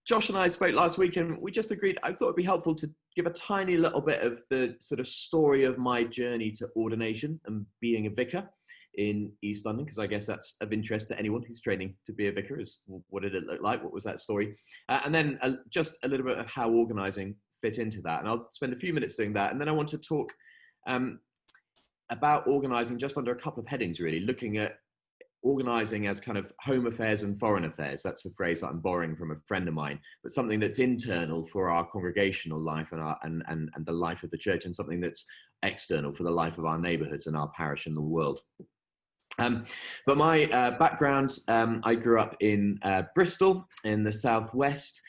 Josh and I spoke last week and we just agreed, I thought it'd be helpful to give a tiny little bit of the sort of story of my journey to ordination and being a vicar in East London, because I guess that's of interest to anyone who's training to be a vicar, is what did it look like? What was that story? And then just a little bit of how organising fit into that. And I'll spend a few minutes doing that. And then I want to talk about organising just under a couple of headings, really, looking at organising as kind of home affairs and foreign affairs. That's a phrase that I'm borrowing from a friend of mine, but something that's internal for our congregational life and the life of the church, and something that's external for the life of our neighbourhoods and our parish and the world. But my background, I grew up in Bristol in the southwest.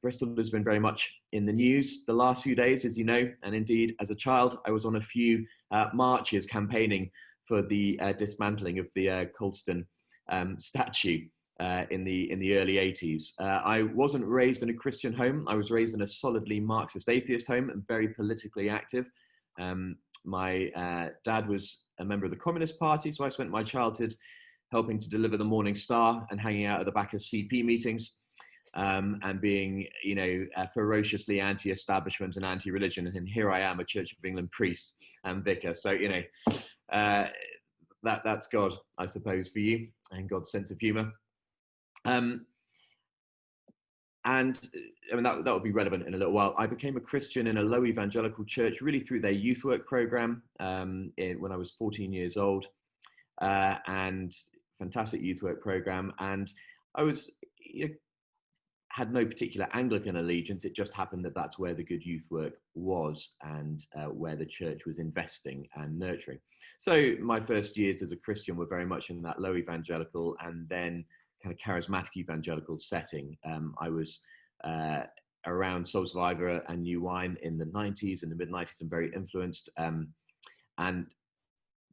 Bristol has been very much in the news the last few days, as you know, and indeed as a child I was on a few marches campaigning for the dismantling of the Hoxton statue in the early 80s. I wasn't raised in a Christian home. I was raised in a solidly Marxist atheist home and very politically active. My dad was a member of the Communist Party, so I spent my childhood helping to deliver the Morning Star and hanging out at the back of CP meetings, and being, you know, ferociously anti-establishment and anti-religion. And here I am, a Church of England priest and vicar. So, you know, that's God, I suppose, for you, and God's sense of humour. And I mean, that will be relevant in a little while. I became a Christian in a low evangelical church, really through their youth work program when I was 14 years old, and fantastic youth work program. And I was, you know, had no particular Anglican allegiance. It just happened that that's where the good youth work was, and where the church was investing and nurturing. So my first years as a Christian were very much in that low evangelical and then kind of charismatic evangelical setting. I was around Soul Survivor and New Wine in the 90s, in the mid-90s, and very influenced. And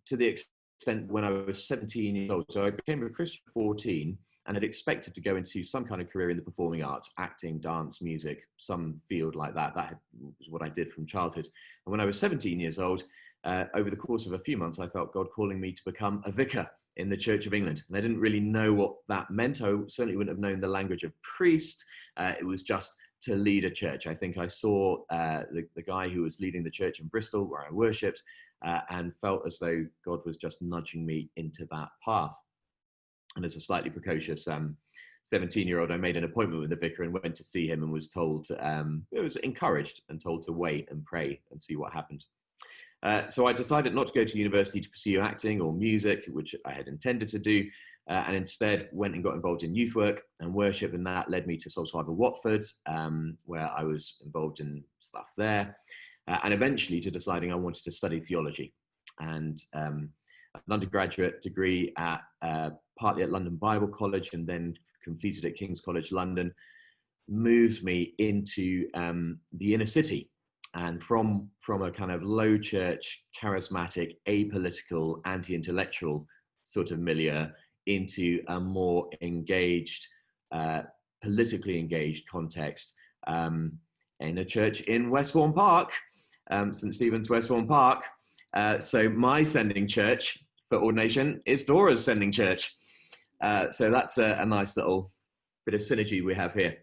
to the extent when I was 17 years old, so I became a Christian at 14 and had expected to go into some kind of career in the performing arts, acting, dance, music, some field like that. That was what I did from childhood. And when I was 17 years old, over the course of a few months, I felt God calling me to become a vicar in the Church of England. And I didn't really know what that meant. I certainly wouldn't have known the language of priest. It was just to lead a church. I think I saw the guy who was leading the church in Bristol where I worshipped, and felt as though God was just nudging me into that path. And as a slightly precocious 17-year-old, I made an appointment with the vicar and went to see him and was told, it was encouraged and told to wait and pray and see what happened. So I decided not to go to university to pursue acting or music, which I had intended to do, and instead went and got involved in youth work and worship, and that led me to Soul Survivor Watford, where I was involved in stuff there, and eventually to deciding I wanted to study theology. And an undergraduate degree at partly at London Bible College and then completed at King's College London moved me into the inner city. And from a kind of low church, charismatic, apolitical, anti-intellectual sort of milieu into a more engaged, politically engaged context in a church in Westbourne Park, St. Stephen's Westbourne Park. So my sending church for ordination is Dora's sending church. So that's a nice little bit of synergy we have here.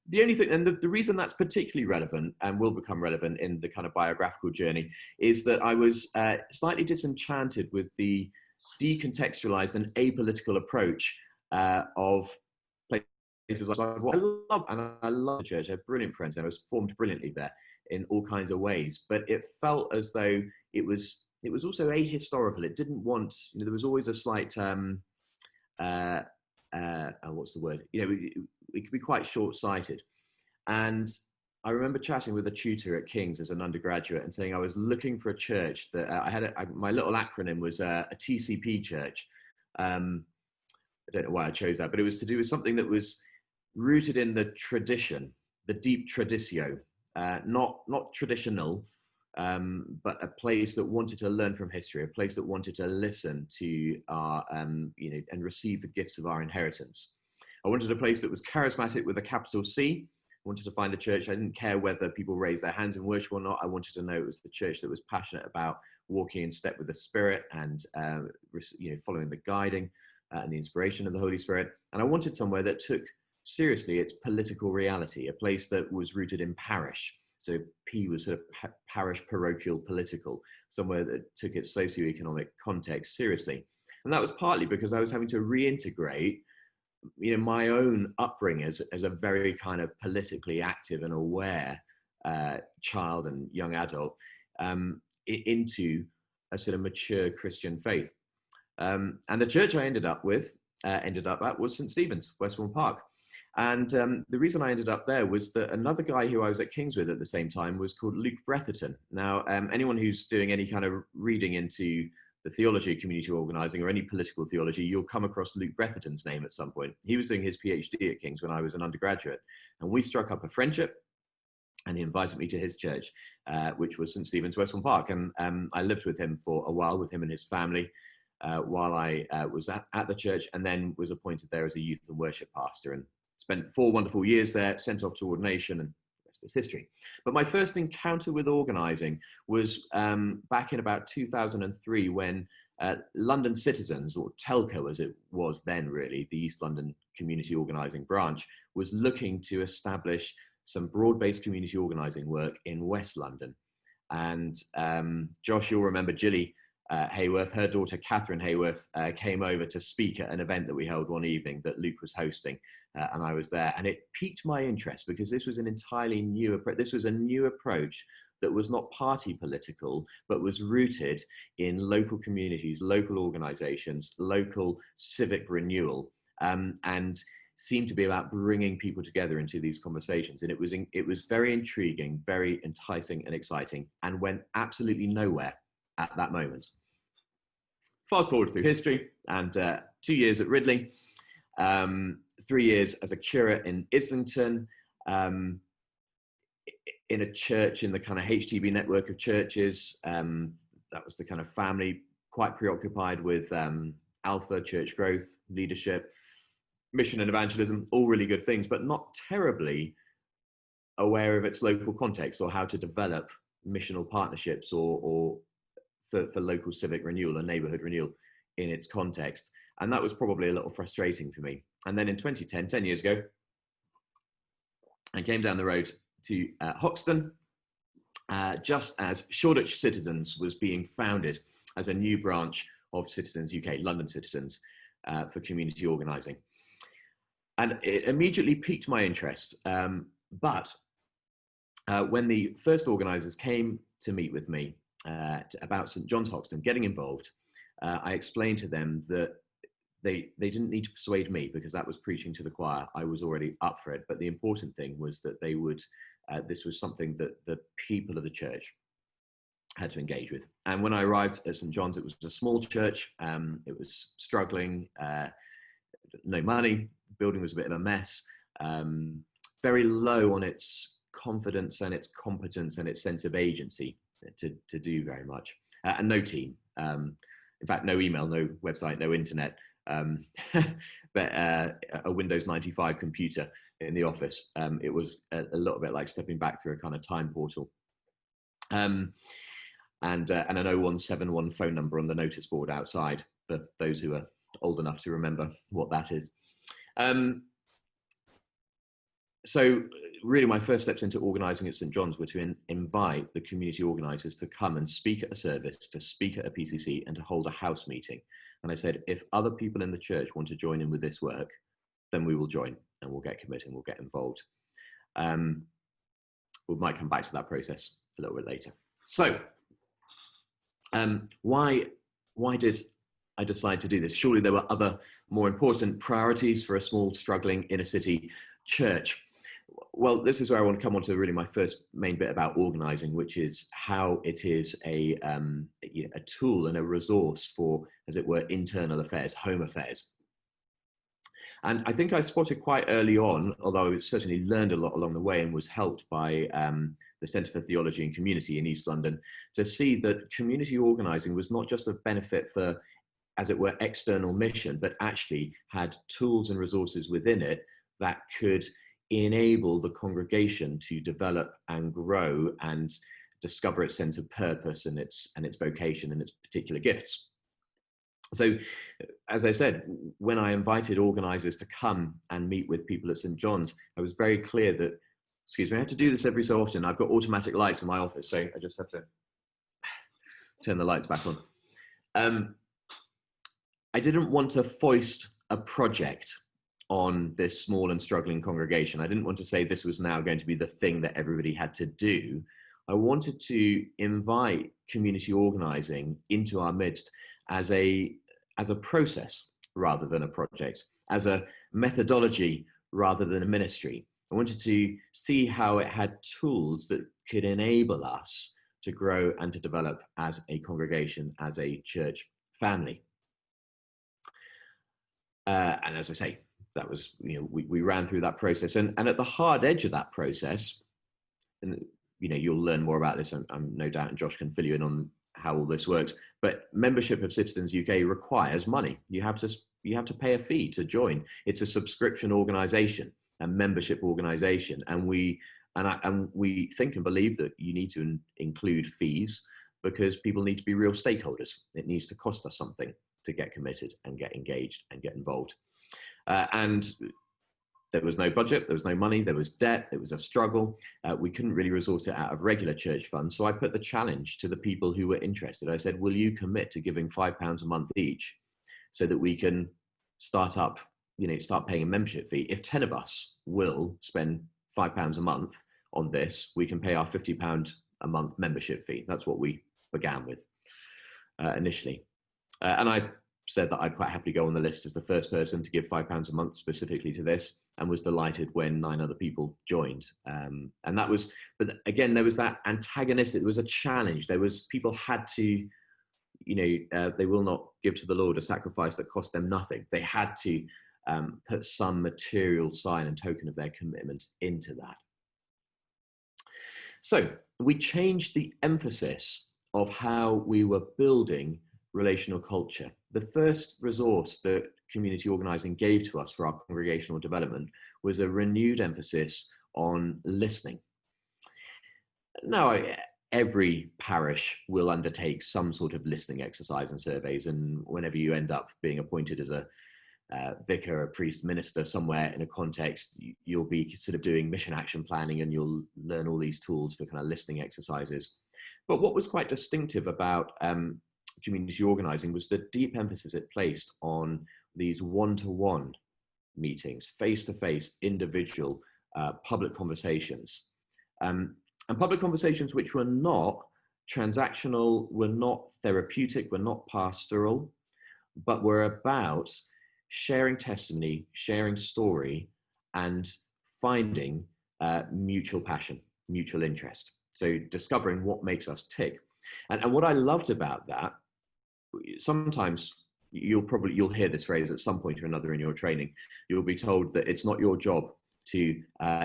The only thing, and the reason that's particularly relevant and will become relevant in the kind of biographical journey, is that I was slightly disenchanted with the decontextualized and apolitical approach of places like I love the church. I have brilliant friends there. I was formed brilliantly there in all kinds of ways, but it felt as though it was also ahistorical. It didn't want, you know, there was always a slight what's the word? You know, it could be quite short-sighted. And I remember chatting with a tutor at King's as an undergraduate and saying I was looking for a church that my little acronym was a TCP church. I don't know why I chose that, but it was to do with something that was rooted in the tradition, the deep traditio, not traditional, but a place that wanted to learn from history, a place that wanted to listen to our, you know, and receive the gifts of our inheritance. I wanted a place that was charismatic with a capital C. I wanted to find a church. I didn't care whether people raised their hands in worship or not. I wanted to know it was the church that was passionate about walking in step with the Spirit and, you know, following the guiding and the inspiration of the Holy Spirit. And I wanted somewhere that took seriously its political reality, a place that was rooted in parish. So P was sort of parish, parochial, political, somewhere that took its socioeconomic context seriously. And that was partly because I was having to reintegrate, my own upbringing as a very kind of politically active and aware child and young adult into a sort of mature Christian faith. And the church I ended up at was St. Stephen's, Westbourne Park. And the reason I ended up there was that another guy who I was at King's with at the same time was called Luke Bretherton. Now, anyone who's doing any kind of reading into the theology of community organising or any political theology, you'll come across Luke Bretherton's name at some point. He was doing his PhD at King's when I was an undergraduate, and we struck up a friendship, and he invited me to his church, which was St. Stephen's, Westbourne Park. And I lived with him for a while, with him and his family, while I was at the church, and then was appointed there as a youth and worship pastor, and spent 4 wonderful years there, sent off to ordination, and the rest is history. But my first encounter with organising was back in about 2003, when London Citizens, or Telco as it was then really, the East London Community Organising branch, was looking to establish some broad-based community organising work in West London. And Josh, you'll remember Gilly Hayworth, her daughter Catherine Hayworth, came over to speak at an event that we held one evening that Luke was hosting, and I was there, and it piqued my interest because this was an entirely new approach. This was a new approach that was not party political, but was rooted in local communities, local organisations, local civic renewal, and seemed to be about bringing people together into these conversations. And it was very intriguing, very enticing and exciting, and went absolutely nowhere at that moment. Fast forward through history, and 2 years at Ridley, 3 years as a curate in Islington, in a church in the kind of HTB network of churches. That was the kind of family, quite preoccupied with alpha, church growth, leadership, mission and evangelism, all really good things, but not terribly aware of its local context or how to develop missional partnerships or for local civic renewal and neighbourhood renewal in its context. And that was probably a little frustrating for me. And then in 2010, 10 years ago, I came down the road to Hoxton, just as Shoreditch Citizens was being founded as a new branch of Citizens UK, London Citizens, for community organising. And it immediately piqued my interest. But when the first organisers came to meet with me about St. John's Hoxton getting involved, I explained to them that they didn't need to persuade me, because that was preaching to the choir. I was already up for it. But the important thing was that they would, this was something that the people of the church had to engage with. And when I arrived at St. John's, it was a small church. It was struggling, no money. The building was a bit of a mess. Very low on its confidence and its competence and its sense of agency to do very much. And no team. In fact, no email, no website, no internet. But a Windows 95 computer in the office. It was a little bit like stepping back through a kind of time portal. And an 0171 phone number on the notice board outside, for those who are old enough to remember what that is. So really my first steps into organising at St. John's were to invite the community organisers to come and speak at a service, to speak at a PCC, and to hold a house meeting. And I said, if other people in the church want to join in with this work, then we will join and we'll get committed and we'll get involved. We might come back to that process a little bit later. So why did I decide to do this? Surely there were other more important priorities for a small, struggling inner city church. Well, this is where I want to come on to really my first main bit about organising, which is how it is a tool and a resource for, as it were, internal affairs, home affairs. And I think I spotted quite early on, although I certainly learned a lot along the way and was helped by the Centre for Theology and Community in East London, to see that community organising was not just a benefit for, as it were, external mission, but actually had tools and resources within it that could enable the congregation to develop and grow and discover its sense of purpose and its vocation and its particular gifts. So, as I said, when I invited organisers to come and meet with people at St John's, I was very clear that, excuse me, I have to do this every so often. I've got automatic lights in my office, so I just have to turn the lights back on. I didn't want to foist a project on this small and struggling congregation. I didn't want to say this was now going to be the thing that everybody had to do. I wanted to invite community organising into our midst as a process rather than a project, as a methodology rather than a ministry. I wanted to see how it had tools that could enable us to grow and to develop as a congregation, as a church family. And as I say, that was, we ran through that process. And at the hard edge of that process, and you'll learn more about this, I'm no doubt, and Josh can fill you in on how all this works, but membership of Citizens UK requires money. You have to pay a fee to join. It's a subscription organisation, a membership organisation, and we think and believe that you need to include fees because people need to be real stakeholders. It needs to cost us something to get committed and get engaged and get involved. And there was no budget, there was no money, there was debt, it was a struggle. We couldn't really resource it out of regular church funds. So I put the challenge to the people who were interested. I said, will you commit to giving £5 a month each so that we can start paying a membership fee? If 10 of us will spend £5 a month on this, we can pay our £50 a month membership fee. That's what we began with initially. And I said that I'd quite happily go on the list as the first person to give £5 a month specifically to this, and was delighted when 9 other people joined. And that was, but again, there was that antagonistic, there was a challenge. There was, people had to, they will not give to the Lord a sacrifice that cost them nothing. They had to put some material sign and token of their commitment into that. So we changed the emphasis of how we were building relational culture. The first resource that community organising gave to us for our congregational development was a renewed emphasis on listening. Now, every parish will undertake some sort of listening exercise and surveys, and whenever you end up being appointed as a vicar, a priest, minister somewhere in a context, you'll be sort of doing mission action planning, and you'll learn all these tools for kind of listening exercises. But what was quite distinctive about community organising was the deep emphasis it placed on these one-to-one meetings, face-to-face, individual, public conversations. And public conversations which were not transactional, were not therapeutic, were not pastoral, but were about sharing testimony, sharing story, and finding mutual passion, mutual interest. So discovering what makes us tick. And what I loved about that, sometimes you'll hear this phrase at some point or another in your training. You'll be told that it's not your job to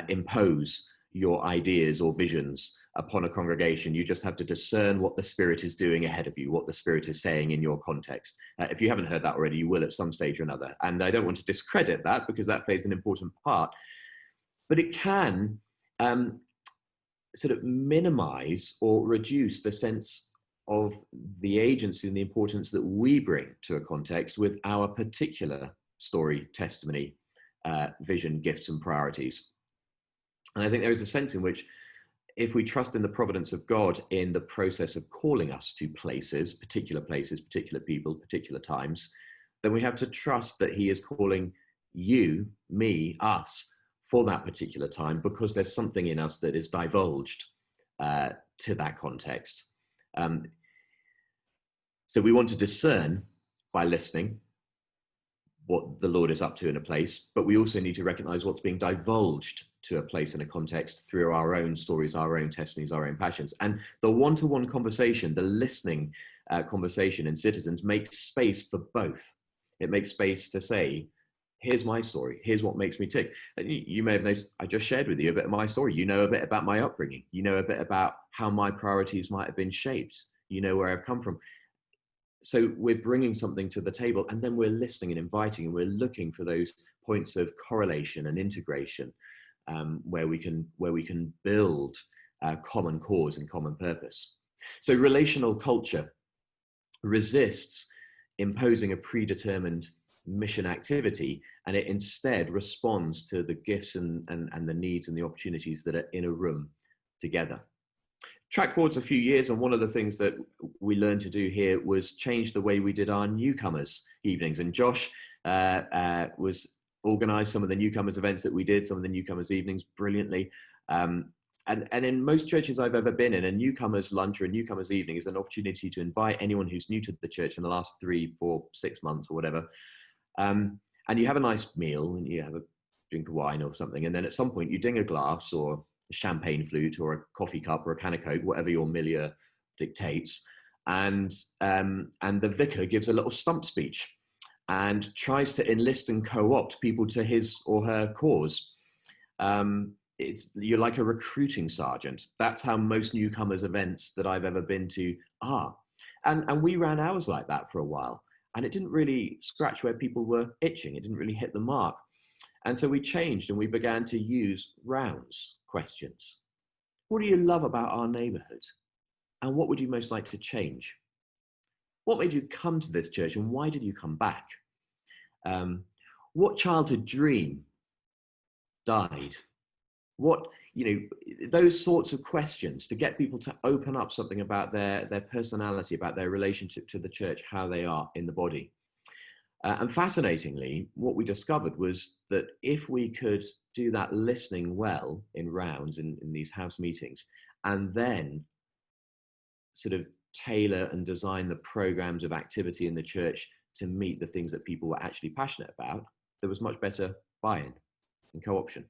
impose your ideas or visions upon a congregation. You just have to discern what the Spirit is doing ahead of you, what the Spirit is saying in your context. If you haven't heard that already, you will at some stage or another. And I don't want to discredit that, because that plays an important part. But it can sort of minimize or reduce the sense of the agency and the importance that we bring to a context with our particular story, testimony, vision, gifts, and priorities. And I think there is a sense in which, if we trust in the providence of God in the process of calling us to places, particular people, particular times, then we have to trust that He is calling you, me, us for that particular time, because there's something in us that is divulged to that context. So we want to discern by listening what the Lord is up to in a place, but we also need to recognize what's being divulged to a place in a context through our own stories, our own testimonies, our own passions. And the one-to-one conversation, the listening conversation in Citizens, makes space for both. It makes space to say, here's my story, here's what makes me tick. And you may have noticed, I just shared with you a bit of my story. You know a bit about my upbringing. You know a bit about how my priorities might have been shaped. You know where I've come from. So we're bringing something to the table, and then we're listening and inviting, and we're looking for those points of correlation and integration, where we can build common cause and common purpose. So relational culture resists imposing a predetermined mission activity, and it instead responds to the gifts and the needs and the opportunities that are in a room together. Track forwards a few years, and one of the things that we learned to do here was change the way we did our newcomers evenings. And Josh was organised some of the newcomers events that we did, some of the newcomers evenings brilliantly. And in most churches I've ever been in, a newcomers lunch or a newcomers evening is an opportunity to invite anyone who's new to the church in the last 3, 4, 6 months or whatever. And you have a nice meal and you have a drink of wine or something. And then at some point you ding a glass or a champagne flute or a coffee cup or a can of Coke, whatever your milieu dictates. And the vicar gives a little stump speech and tries to enlist and co-opt people to his or her cause. You're like a recruiting sergeant. That's how most newcomers events that I've ever been to are. And we ran ours like that for a while. And it didn't really scratch where people were itching. It didn't really hit the mark. And so we changed and we began to use rounds questions. What do you love about our neighbourhood? And what would you most like to change? What made you come to this church and why did you come back? What childhood dream died? What, those sorts of questions to get people to open up something about their personality, about their relationship to the church, how they are in the body. And fascinatingly, what we discovered was that if we could do that listening well in rounds in these house meetings, and then sort of tailor and design the programs of activity in the church to meet the things that people were actually passionate about, there was much better buy-in and co-option.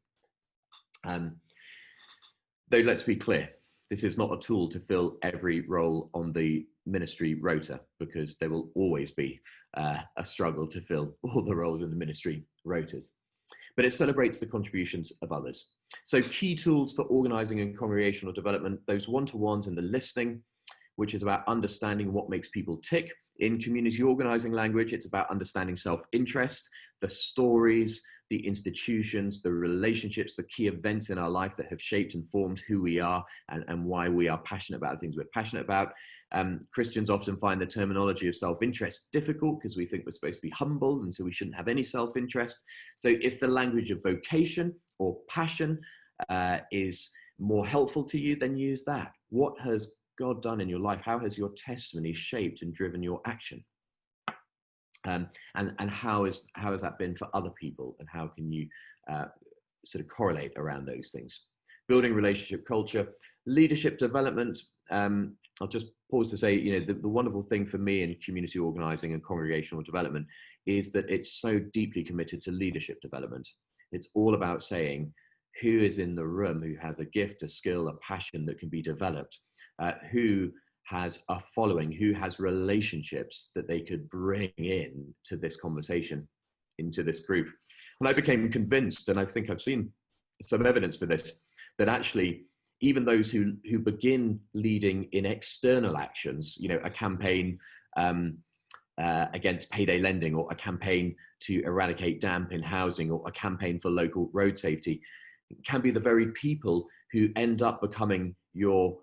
Though let's be clear, this is not a tool to fill every role on the ministry rota, because there will always be a struggle to fill all the roles in the ministry rotas. But it celebrates the contributions of others. So key tools for organising and congregational development, those one-to-ones and the listening, which is about understanding what makes people tick. In community organising language, it's about understanding self-interest, the stories, the institutions, the relationships, the key events in our life that have shaped and formed who we are and why we are passionate about the things we're passionate about. Christians often find the terminology of self-interest difficult because we think we're supposed to be humble and so we shouldn't have any self-interest. So if the language of vocation or passion is more helpful to you, then use that. What has God done in your life? How has your testimony shaped and driven your action? And how has that been for other people? And how can you sort of correlate around those things? Building relationship culture, leadership development. I'll just pause to say, the wonderful thing for me in community organising and congregational development is that it's so deeply committed to leadership development. It's all about saying who is in the room, who has a gift, a skill, a passion that can be developed, who has a following, who has relationships that they could bring in to this conversation, into this group. And I became convinced, and I think I've seen some evidence for this, that actually even those who begin leading in external actions, a campaign against payday lending, or a campaign to eradicate damp in housing, or a campaign for local road safety, can be the very people who end up becoming your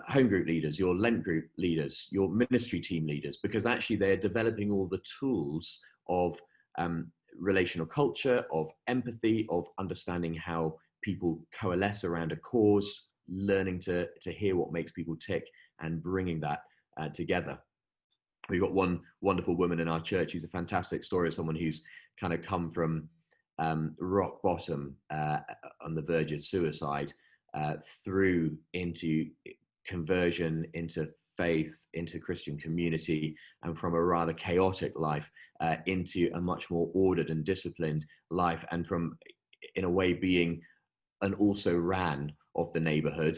home group leaders, your Lent group leaders, your ministry team leaders, because actually they're developing all the tools of relational culture, of empathy, of understanding how people coalesce around a cause, learning to hear what makes people tick and bringing that together. We've got one wonderful woman in our church who's a fantastic story of someone who's kind of come from rock bottom on the verge of suicide through into conversion, into faith, into Christian community, and from a rather chaotic life into a much more ordered and disciplined life, and from, in a way, being an also ran of the neighborhood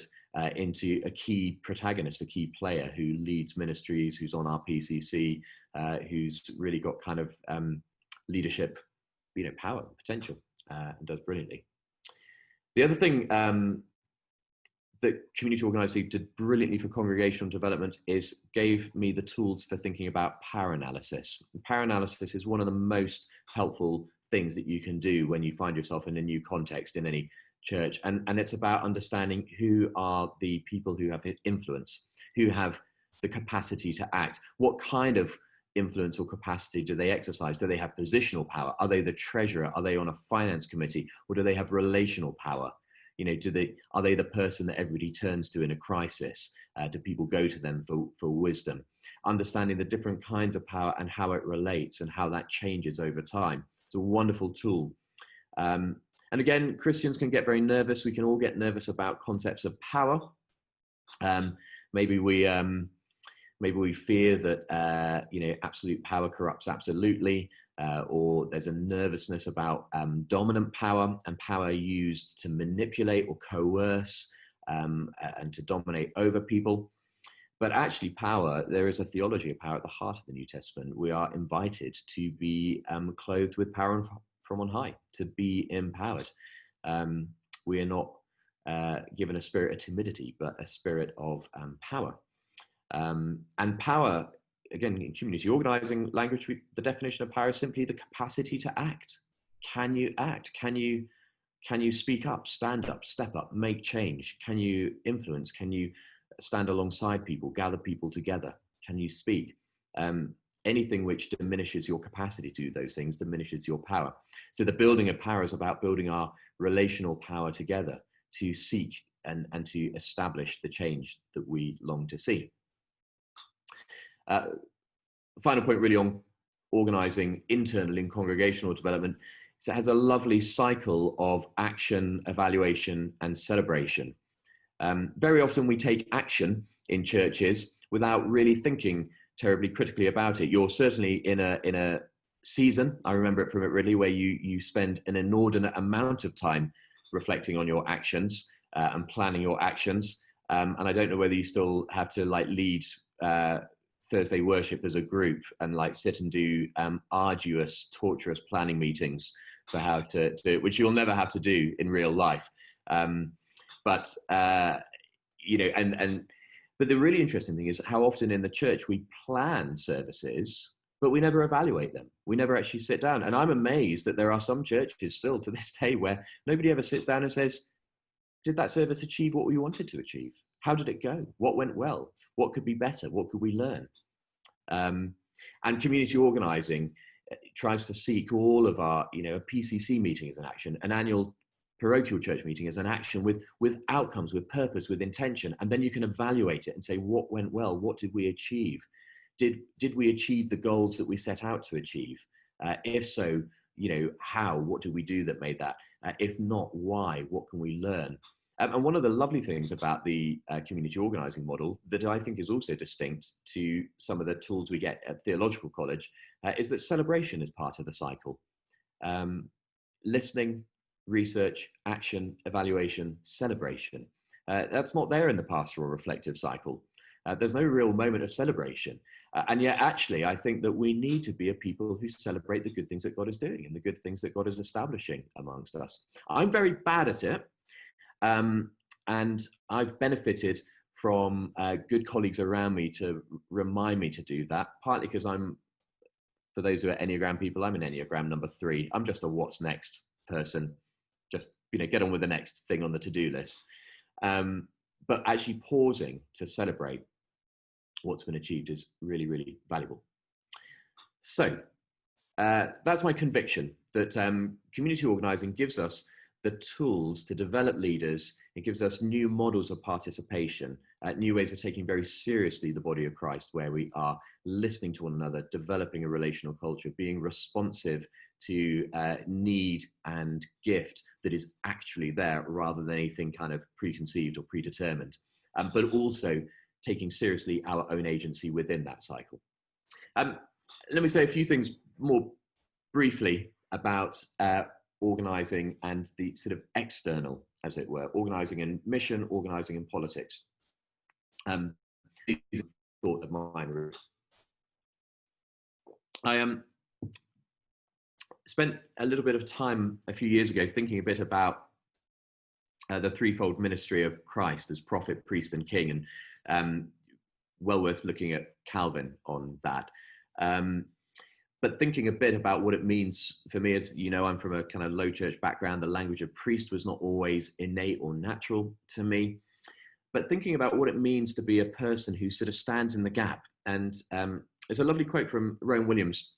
into a key protagonist, a key player who leads ministries, who's on our PCC, who's really got kind of leadership, power, potential, and does brilliantly. The other thing that community organising did brilliantly for congregational development is gave me the tools for thinking about power analysis. And power analysis is one of the most helpful things that you can do when you find yourself in a new context in any church. And it's about understanding who are the people who have influence, who have the capacity to act, what kind of influence or capacity do they exercise? Do they have positional power? Are they the treasurer? Are they on a finance committee? Or do they have relational power? You know, are they the person that everybody turns to in a crisis? Do people go to them for wisdom? Understanding the different kinds of power and how it relates and how that changes over time. It's a wonderful tool. And again, Christians can get very nervous. We can all get nervous about concepts of power. Maybe we fear that you know, absolute power corrupts absolutely, or there's a nervousness about dominant power and power used to manipulate or coerce and to dominate over people. But actually power, there is a theology of power at the heart of the New Testament. We are invited to be clothed with power from on high, to be empowered. We are not given a spirit of timidity, but a spirit of power. And power, again, in community organizing language, the definition of power is simply the capacity to act. Can you act? Can you speak up, stand up, step up, make change? Can you influence? Can you stand alongside people, gather people together? Can you speak? Anything which diminishes your capacity to do those things diminishes your power. So the building of power is about building our relational power together to seek and to establish the change that we long to see. Final point really on organizing internally in congregational development. So it has a lovely cycle of action, evaluation, and celebration. Very often we take action in churches without really thinking terribly critically about it. You're certainly in a season, I remember it from at Ridley, where you spend an inordinate amount of time reflecting on your actions and planning your actions. And I don't know whether you still have to like lead Thursday worship as a group and like sit and do arduous, torturous planning meetings for how to do it, which you'll never have to do in real life. But you know, but the really interesting thing is how often in the church we plan services, but we never evaluate them. We never actually sit down. And I'm amazed that there are some churches still to this day where nobody ever sits down and says, did that service achieve what we wanted to achieve? How did it go? What went well? What could be better? What could we learn? And community organizing tries to seek all of our, you know, a PCC meeting as an action, an annual parochial church meeting as an action with outcomes, with purpose, with intention. And then you can evaluate it and say, what went well? What did we achieve? Did we achieve the goals that we set out to achieve? If so, you know, how? What did we do that made that? If not, why? What can we learn? And one of the lovely things about the community organizing model that I think is also distinct to some of the tools we get at theological college is that celebration is part of the cycle. Listening, research, action, evaluation, celebration. That's not there in the pastoral reflective cycle. There's no real moment of celebration. And yet, actually, I think that we need to be a people who celebrate the good things that God is doing and the good things that God is establishing amongst us. I'm very bad at it. And I've benefited from good colleagues around me to remind me to do that, partly because for those who are Enneagram people, I'm an Enneagram number 3. I'm just a what's next person. Just, you know, get on with the next thing on the to-do list. But actually pausing to celebrate what's been achieved is really, really valuable. So that's my conviction that community organizing gives us the tools to develop leaders. It gives us new models of participation, new ways of taking very seriously the body of Christ, where we are listening to one another, developing a relational culture, being responsive to need and gift that is actually there rather than anything kind of preconceived or predetermined, but also taking seriously our own agency within that cycle. Let me say a few things more briefly about organizing and the sort of external, as it were, organizing in mission, organizing in politics. These are thought of mine. I spent a little bit of time a few years ago thinking a bit about the threefold ministry of Christ as prophet, priest, and king, and well worth looking at Calvin on that. But thinking a bit about what it means for me, as you know, I'm from a kind of low church background. The language of priest was not always innate or natural to me. But thinking about what it means to be a person who sort of stands in the gap and There's a lovely quote from Rowan Williams,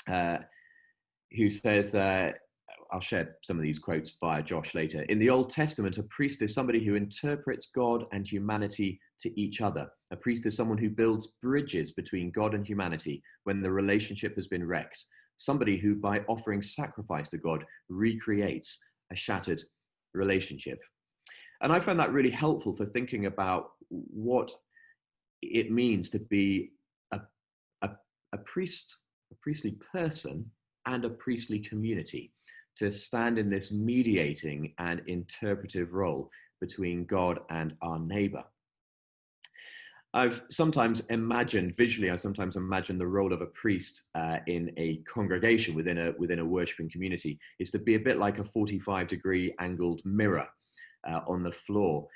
who says, I'll share some of these quotes via Josh later. In the Old Testament, a priest is somebody who interprets God and humanity to each other. A priest is someone who builds bridges between God and humanity when the relationship has been wrecked. Somebody who, by offering sacrifice to God, recreates a shattered relationship. And I found that really helpful for thinking about what it means to be a priest, a priestly person, and a priestly community, to stand in this mediating and interpretive role between God and our neighbor. I've sometimes imagined visually, I sometimes imagine the role of a priest in a congregation within a worshiping community is to be a bit like a 45-degree angled mirror on the floor,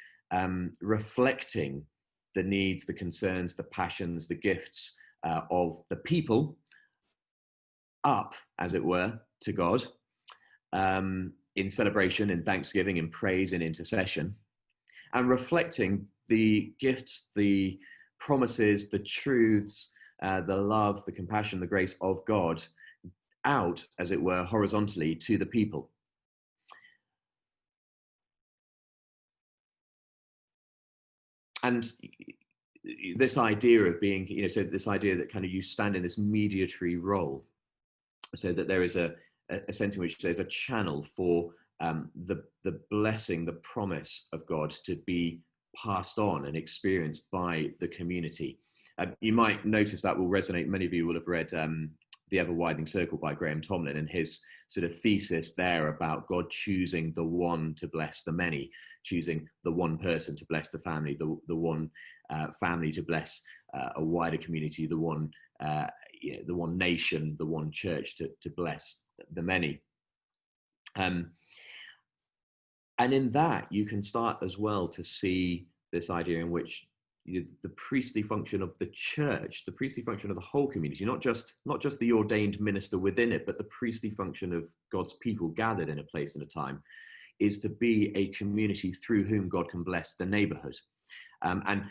reflecting the needs, the concerns, the passions, the gifts of the people up, as it were, to God, in celebration, in thanksgiving, in praise, in intercession, and reflecting the gifts, the promises, the truths, the love, the compassion, the grace of God out, as it were, horizontally to the people. And this idea of being, so this idea that kind of you stand in this mediatory role, so that there is a sense in which there's a channel for the blessing, the promise of God to be passed on and experienced by the community. You might notice that will resonate. Many of you will have read The Ever-Widening Circle by Graham Tomlin, and his sort of thesis there about God choosing the one to bless the many, choosing the one person to bless the family, the one family to bless a wider community, the one nation, the one church to bless the many. And in that, you can start as well to see this idea in which the priestly function of the church, the priestly function of the whole community, not just the ordained minister within it, but the priestly function of God's people gathered in a place and a time, is to be a community through whom God can bless the neighborhood, and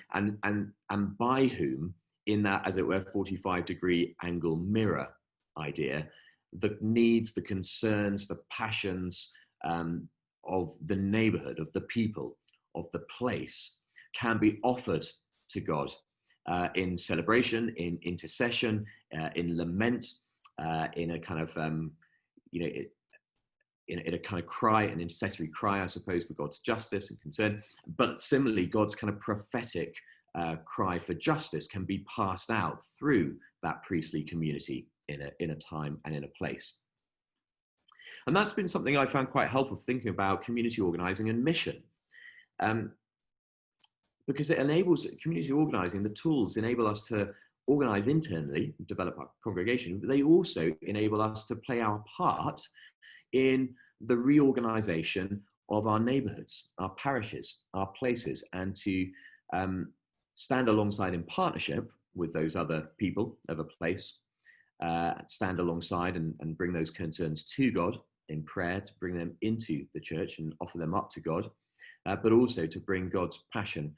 by whom, in that, as it were, 45-degree angle mirror idea, the needs, the concerns, the passions of the neighborhood, of the people, of the place, can be offered to God in celebration, in intercession, in lament, in a kind of, in a kind of cry, an intercessory cry, I suppose, for God's justice and concern. But similarly, God's kind of prophetic cry for justice can be passed out through that priestly community in a time and in a place. And that's been something I found quite helpful thinking about community organizing and mission. Because it enables community organizing, the tools enable us to organize internally, develop our congregation, but they also enable us to play our part in the reorganization of our neighborhoods, our parishes, our places, and to stand alongside in partnership with those other people of a place, stand alongside and bring those concerns to God in prayer, to bring them into the church and offer them up to God, but also to bring God's passion,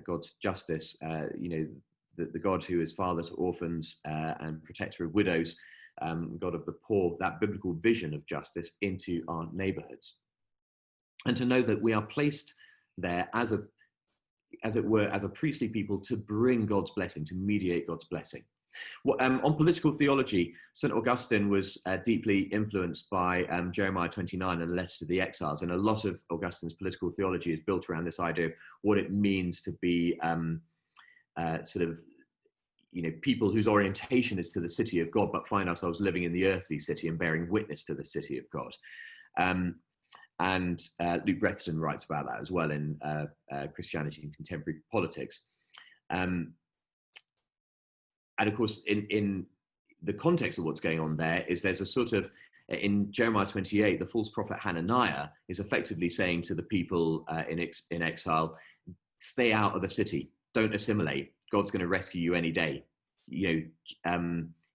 God's justice, the God who is father to orphans and protector of widows, God of the poor, that biblical vision of justice into our neighborhoods. And to know that we are placed there as it were, as a priestly people to bring God's blessing, to mediate God's blessing. On political theology, St. Augustine was deeply influenced by Jeremiah 29 and the letter to the exiles. And a lot of Augustine's political theology is built around this idea of what it means to be people whose orientation is to the city of God, but find ourselves living in the earthly city and bearing witness to the city of God. And Luke Brethton writes about that as well in Christianity and Contemporary Politics. And of course, in the context of what's going on there's a sort of, in Jeremiah 28, the false prophet Hananiah is effectively saying to the people in exile, stay out of the city, don't assimilate. God's going to rescue you any day.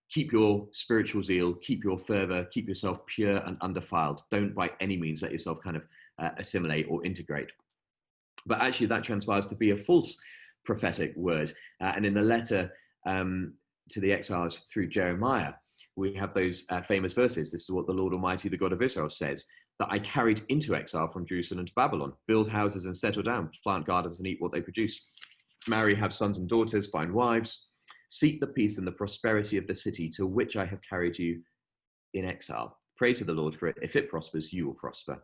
Keep your spiritual zeal, keep your fervor, keep yourself pure and undefiled. Don't by any means let yourself kind of assimilate or integrate. But actually that transpires to be a false prophetic word. And in the letter to the exiles through Jeremiah, we have those famous verses. This is what the Lord Almighty, the God of Israel, says, that I carried into exile from Jerusalem to Babylon, build houses and settle down, plant gardens and eat what they produce, marry, have sons and daughters, find wives, seek the peace and the prosperity of the city to which I have carried you in exile. Pray to the Lord for it. If it prospers, you will prosper.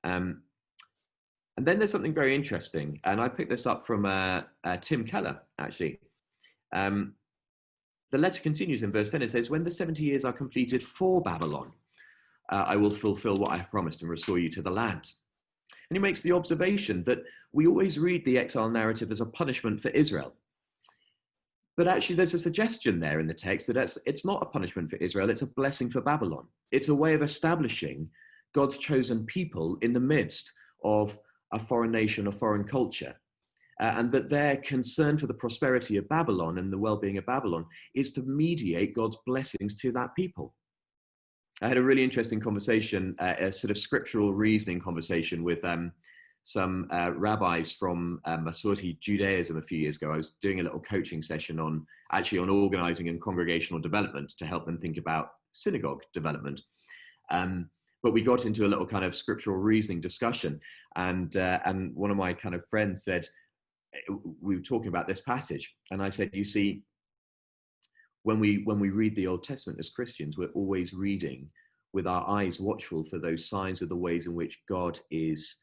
And then there's something very interesting, and I picked this up from Tim Keller, actually. The letter continues in verse 10. It says, when the 70 years are completed for Babylon, I will fulfill what I have promised and restore you to the land. And he makes the observation that we always read the exile narrative as a punishment for Israel. But actually, there's a suggestion there in the text that it's not a punishment for Israel, it's a blessing for Babylon. It's a way of establishing God's chosen people in the midst of a foreign nation, a foreign culture. And that their concern for the prosperity of Babylon and the well-being of Babylon is to mediate God's blessings to that people. I had a really interesting conversation, a sort of scriptural reasoning conversation with some rabbis from Masorti Judaism a few years ago. I was doing a little coaching session on organizing and congregational development to help them think about synagogue development. But we got into a little kind of scriptural reasoning discussion, and one of my kind of friends said, we were talking about this passage, and I said, you see, when we read the Old Testament as Christians, we're always reading with our eyes watchful for those signs of the ways in which God is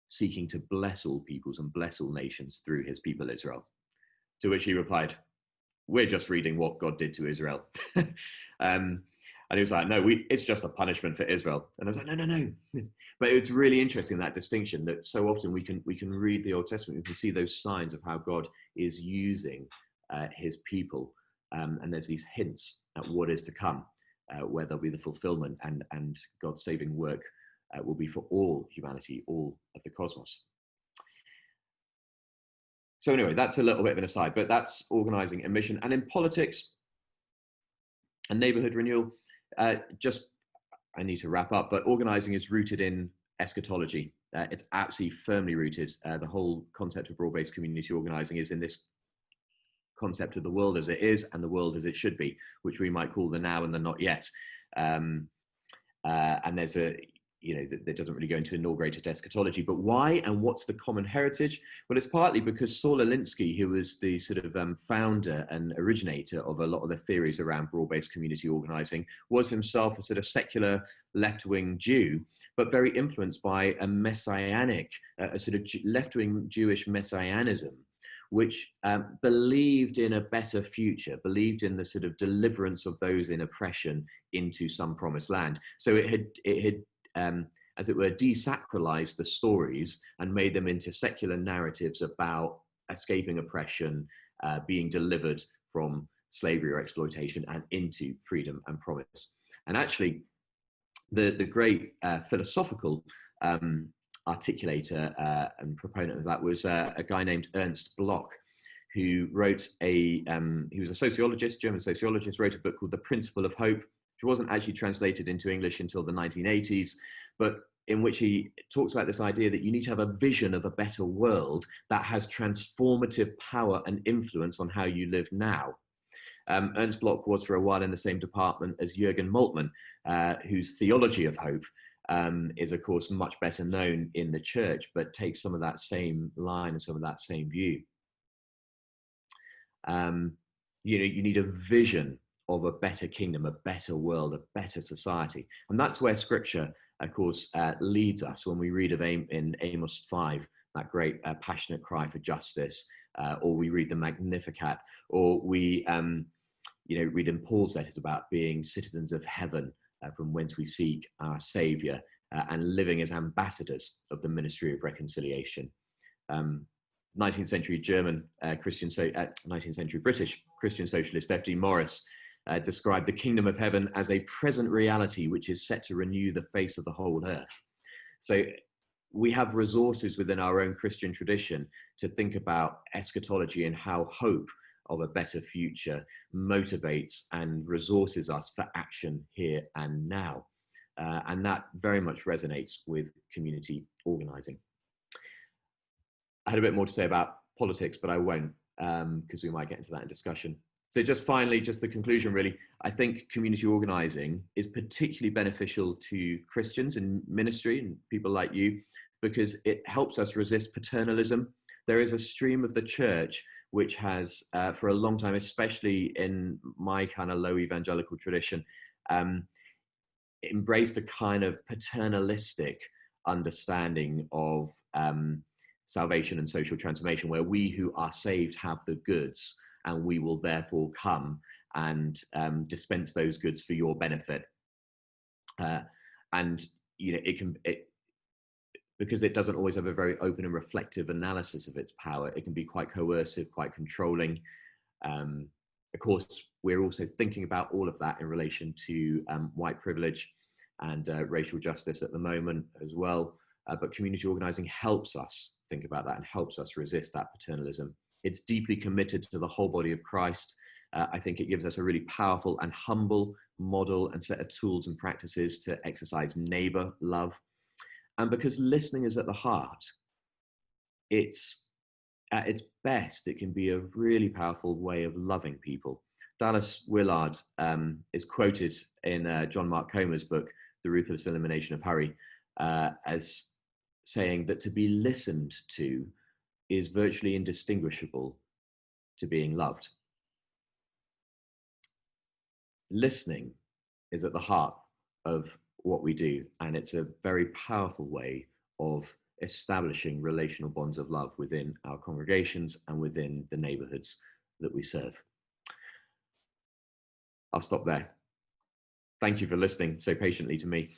seeking to bless all peoples and bless all nations through his people Israel. To which he replied, we're just reading what God did to Israel. And he was like, no, it's just a punishment for Israel. And I was like, no. But it's really interesting, that distinction, that so often we can read the Old Testament, we can see those signs of how God is using his people. And there's these hints at what is to come, where there'll be the fulfillment, and God's saving work will be for all humanity, all of the cosmos. So anyway, that's a little bit of an aside, but that's organizing and mission. And in politics and neighborhood renewal, I need to wrap up, but organizing is rooted in eschatology. It's absolutely firmly rooted. The whole concept of broad-based community organizing is in this concept of the world as it is and the world as it should be, which we might call the now and the not yet. And there's that doesn't really go into inaugurated eschatology, but why and what's the common heritage? Well, it's partly because Saul Alinsky, who was the sort of founder and originator of a lot of the theories around broad-based community organizing, was himself a sort of secular left-wing Jew, but very influenced by a messianic, a sort of left-wing Jewish messianism, which believed in a better future, believed in the sort of deliverance of those in oppression into some promised land. So it had as it were, desacralized the stories and made them into secular narratives about escaping oppression, being delivered from slavery or exploitation, and into freedom and promise. And actually, the great philosophical articulator and proponent of that was a guy named Ernst Bloch, who wrote he was a sociologist, German sociologist, wrote a book called The Principle of Hope, which wasn't actually translated into English until the 1980s, but in which he talks about this idea that you need to have a vision of a better world that has transformative power and influence on how you live now. Ernst Bloch was for a while in the same department as Jürgen Moltmann, whose theology of hope is, of course, much better known in the church, but takes some of that same line and some of that same view. You need a vision of a better kingdom, a better world, a better society. And that's where scripture, of course, leads us when we read of in Amos 5, that great passionate cry for justice, or we read the Magnificat, or we read in Paul's letters about being citizens of heaven, from whence we seek our Saviour, and living as ambassadors of the ministry of reconciliation. 19th century German 19th century British Christian socialist F.D. Morris described the kingdom of heaven as a present reality which is set to renew the face of the whole earth. So we have resources within our own Christian tradition to think about eschatology and how hope of a better future motivates and resources us for action here and now. And that very much resonates with community organizing. I had a bit more to say about politics, but I won't. because we might get into that in discussion. So just finally, just the conclusion really, I think community organising is particularly beneficial to Christians in ministry and people like you, because it helps us resist paternalism. There is a stream of the church which has, for a long time, especially in my kind of low evangelical tradition, embraced a kind of paternalistic understanding of salvation and social transformation, where we who are saved have the goods, and we will therefore come and dispense those goods for your benefit. And because it doesn't always have a very open and reflective analysis of its power, it can be quite coercive, quite controlling. Of course, we're also thinking about all of that in relation to white privilege and racial justice at the moment as well. But community organising helps us think about that and helps us resist that paternalism. It's deeply committed to the whole body of Christ. I think it gives us a really powerful and humble model and set of tools and practices to exercise neighbour love. And because listening is at the heart, it's at its best, it can be a really powerful way of loving people. Dallas Willard is quoted in John Mark Comer's book, The Ruthless Elimination of Hurry, as saying that to be listened to is virtually indistinguishable to being loved. Listening is at the heart of what we do, and it's a very powerful way of establishing relational bonds of love within our congregations and within the neighbourhoods that we serve. I'll stop there. Thank you for listening so patiently to me.